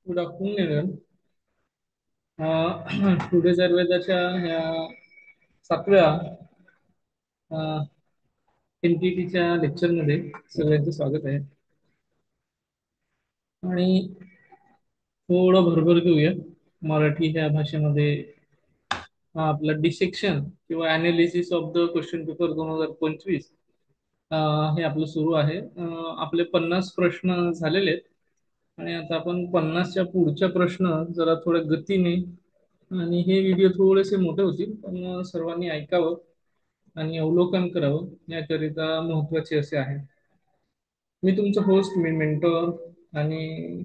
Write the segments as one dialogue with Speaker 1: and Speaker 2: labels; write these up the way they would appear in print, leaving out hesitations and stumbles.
Speaker 1: Good afternoon everyone. Today's आयुर्वेदाच्या ह्या 7व्या एनटीटीच्या लेक्चरमध्ये सगळ्यांचं स्वागत आहे. आणि थोडं भरभर घेऊया मराठी ह्या भाषेमध्ये. आपला डिसेक्शन किंवा analysis of the question paper 2025 हे आपलं सुरू आहे. आपले 50 प्रश्न झालेले आहेत आणि आता आपण 50च्या पुढच्या प्रश्न जरा थोड्या गतीने, आणि हे व्हिडिओ थोडेसे मोठे होतील पण सर्वांनी ऐकावं आणि अवलोकन करावं याकरिता महत्वाचे असे आहे. मी तुमचं होस्ट, मी मेंटॉर आणि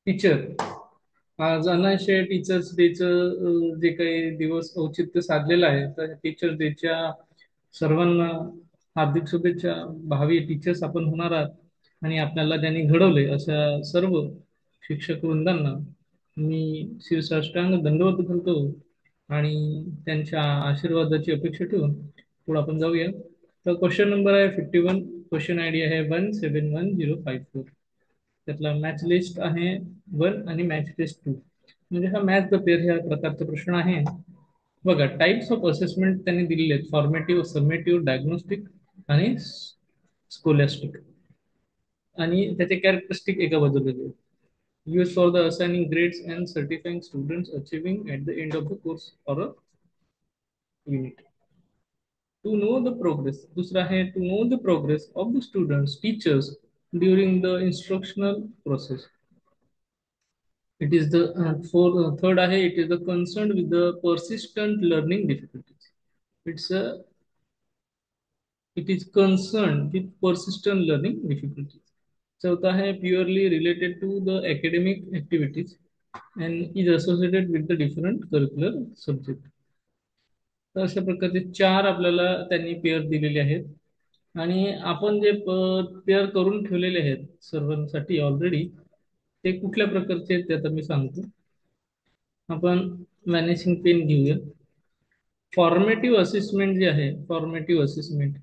Speaker 1: टीचर. आज अनाशय टीचर्स डेचं जे काही दिवस औचित्य साधलेलं आहे, तर टीचर डेच्या सर्वांना हार्दिक शुभेच्छा. भावी टीचर्स आपण होणार आहात आणि आपल्याला ज्यांनी घडवले अशा सर्व शिक्षक वृंदांना मी शिरसाष्टांग दंडवत घालतो आणि त्यांच्या आशीर्वादाची अपेक्षा ठेवून पुढे आपण जाऊया. तर क्वेश्चन नंबर आहे 51. क्वेश्चन आयडी आहे 171054. त्यातला मॅच लिस्ट आहे 1 आणि मॅच लिस्ट 2. म्हणजे हा मॅच द पेअर ह्या प्रकारचा प्रश्न आहे. बघा, टाइप्स ऑफ असेसमेंट त्यांनी दिलेले आहेत: फॉर्मेटिव्ह, समेटिव्ह, डायग्नोस्टिक आणि स्कोलॅस्टिक. आणि त्याचे कॅरेक्टरिस्टिक एका बाजूला दिले. Use for the assigning grades and certifying students achieving at the end of the course or a unit. To know the progress. दूसरा है to know the progress of the students teachers during the instructional process. It is the third आहे, it is the concern with the persistent learning difficulties. It's it is concern with persistent learning difficulties. चौथा है purely related to the academic activities and is associated with the different curricular subject. तर अशा प्रकारचे चार आपल्याला त्यांनी pair दिलेले आहेत आणि आपण जे पेअर करून ठेवलेले आहेत सर्वांसाठी ऑलरेडी, ते कुठल्या प्रकारचे आहेत ते आता मी सांगतो. आपण व्हॅनिशिंग पेन घेऊया. फॉर्मेटिव्ह असेसमेंट जी आहे, फॉर्मेटिव्ह असेसमेंट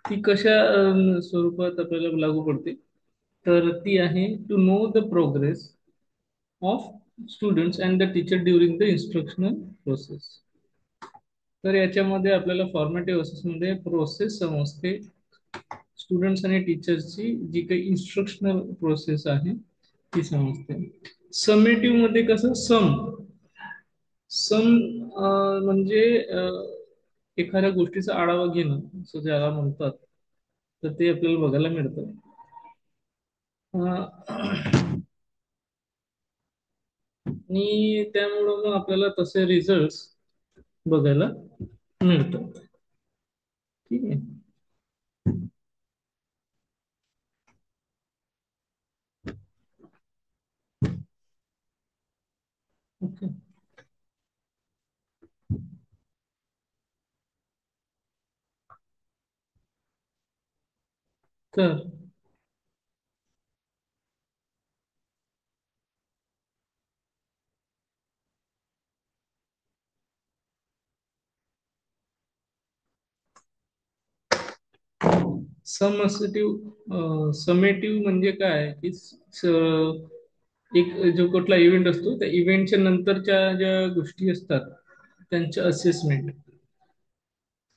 Speaker 1: ती कशा स्वरूपात आपल्याला लागू पडते, तर ती आहे to know the progress of students and the teacher during the instructional process. तर याच्यामध्ये आपल्याला फॉर्मेटिव्ह असेसमेंट प्रोसेस समजते, स्टुडंट्स आणि टीचर्सची जी काही इन्स्ट्रक्शनल प्रोसेस आहे ती समजते. समेटिव्ह मध्ये कसं, सम सम म्हणजे एखाद्या गोष्टीचा आढावा घेणं असं ज्याला म्हणतात, तर ते आपल्याला बघायला मिळतं. आणि त्यामुळं मग आपल्याला तसे रिझल्ट बघायला मिळतात. ठीक आहे. ओके. तर समेटिव्ह म्हणजे काय की एक जो कुठला इव्हेंट असतो त्या इव्हेंटच्या नंतरच्या ज्या गोष्टी असतात त्यांचे असेसमेंट.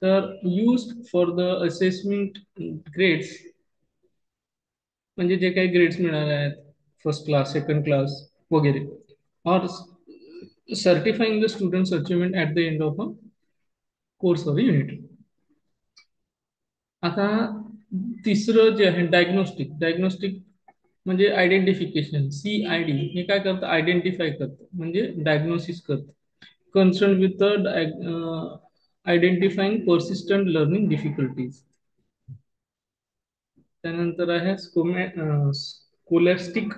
Speaker 1: तर use for the assessment grades म्हणजे जे काही ग्रेड्स मिळाले आहेत, फर्स्ट क्लास, सेकंड क्लास वगैरे, और certifying the students achievement at the end of a course of unit. आता तिसरं जे आहे डायग्नोस्टिक. डायग्नोस्टिक म्हणजे आयडेंटिफिकेशन, CID. हे काय करतं, आयडेंटिफाय करतं म्हणजे डायग्नोसिस करतं. Concern with identifying persistent learning difficulties. त्यानंतर आहे scholastic.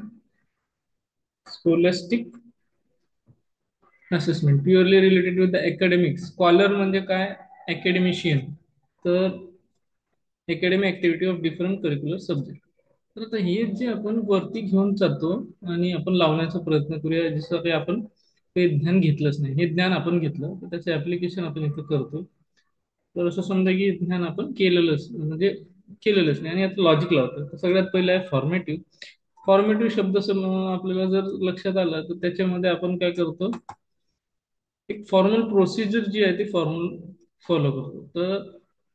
Speaker 1: Scholastic assessment purely related with the academics. Scholar म्हणजे काय, अकॅडमिशियन. तर academic activity of different curricular subject. तर आता हे जे आपण वरती घेऊन जातो आणि आपण लावण्याचा प्रयत्न करूया, जसं काही आपण काही ज्ञान घेतलंच नाही, हे ज्ञान आपण घेतलं तर त्याचं ऍप्लिकेशन आपण इथं करतो. तर असं समजा की ज्ञान आपण केलेलंच म्हणजे केलेलंच नाही आणि आता लॉजिक लावतो. तर सगळ्यात पहिलं आहे फॉर्मेटिव्ह. फॉर्मेटिव्ह शब्द आपल्याला जर लक्षात आलं तर त्याच्यामध्ये आपण काय करतो, एक फॉर्मल प्रोसिजर जी आहे ती फॉर्मल फॉलो करतो. तर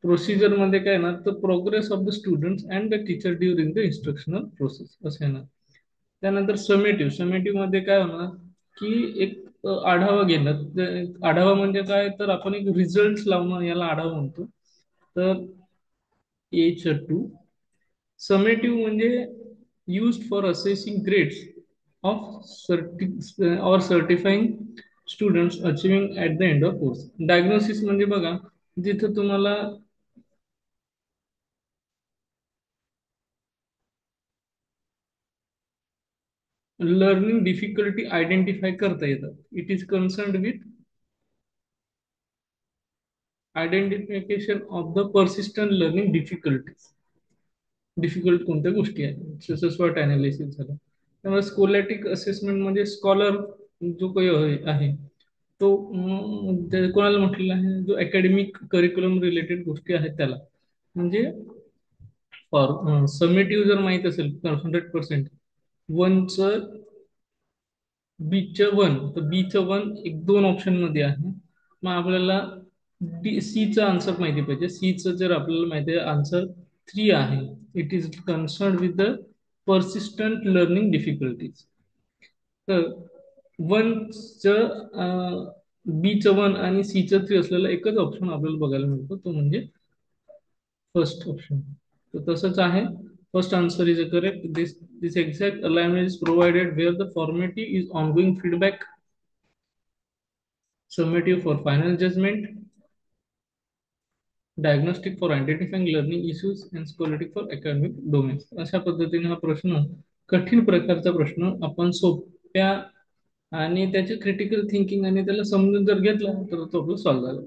Speaker 1: प्रोसिजर मध्ये काय ना, तर progress of the student and the teacher during the instructional process असं आहे ना. त्यानंतर समेटिव्ह मध्ये काय होणार, की एक आढावा घेणं. आढावा म्हणजे काय, तर आपण एक रिझल्ट लावणं याला आढावा म्हणतो. तर एच टू समेटिव्ह म्हणजे used for assessing grades of or certifying students achieving at the end of course. Diagnosis म्हणजे बघा, जिथं तुम्हाला लर्निंग डिफिकल्टी आयडेंटिफाय करता येतात. It is concerned with identification of the persistent learning difficulties. Difficult कोणत्या गोष्टी आहेत, जसं स्वॉट अनालिसिस झालं. त्यामुळे स्कोलॅटिक असेसमेंट म्हणजे स्कॉलर जो काही आहे तो कोणाला म्हटलेला आहे, जो अकॅडमिक करिक्युलम रिलेटेड गोष्टी आहेत त्याला. म्हणजे फॉर समेटिव्ह जर माहित असेल तर 100%, वनचं बीचं वन, तर बीचं वन एक दोन ऑप्शन मध्ये आहे. मग आपल्याला सीचं आन्सर माहिती पाहिजे. सीचं जर आपल्याला माहिती आहे आन्सर 3 आहे. It is concern with the persistent learning difficulties. तर वनचं बीचं वन आणि सीचं 3 असलेला एकच ऑप्शन आपल्याला बघायला मिळतो, तो म्हणजे फर्स्ट ऑप्शन. तर तसंच आहे. First answer is a correct. This exact alignment is provided where the formative is ongoing feedback, summative for final judgment, diagnostic for identifying learning issues, and scholastic for academic domains. अशा पद्धतीने हा प्रश्न, कठीण प्रकारचा प्रश्न आपण सोप्या आणि त्याचे क्रिटिकल थिंकिंग आणि त्याला समजून जर घेतला तर तो आपला सॉल्व्ह झाला.